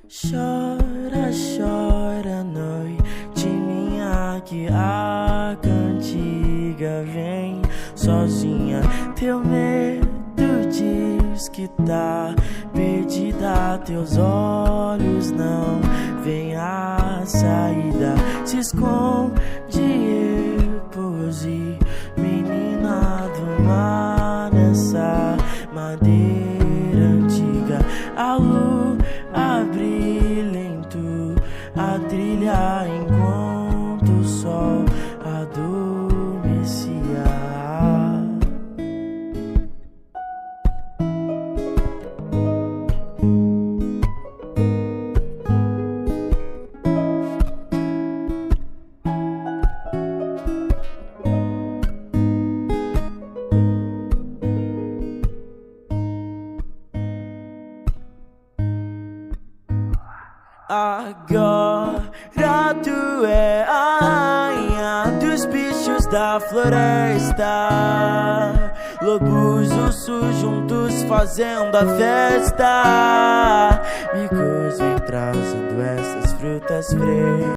Chora, chora, noite minha, que a cantiga vem sozinha. Teu medo diz que tá perdida, teus olhos não veem a saída. Se esconde repouso, menina do mar, nessa madeira antiga. A lua brilha em tu, a trilha enquanto o sol adormecia. Agora tu é a rainha dos bichos da floresta. Lobos, ursos juntos fazendo a festa. Bicos vem trazendo essas frutas frescas.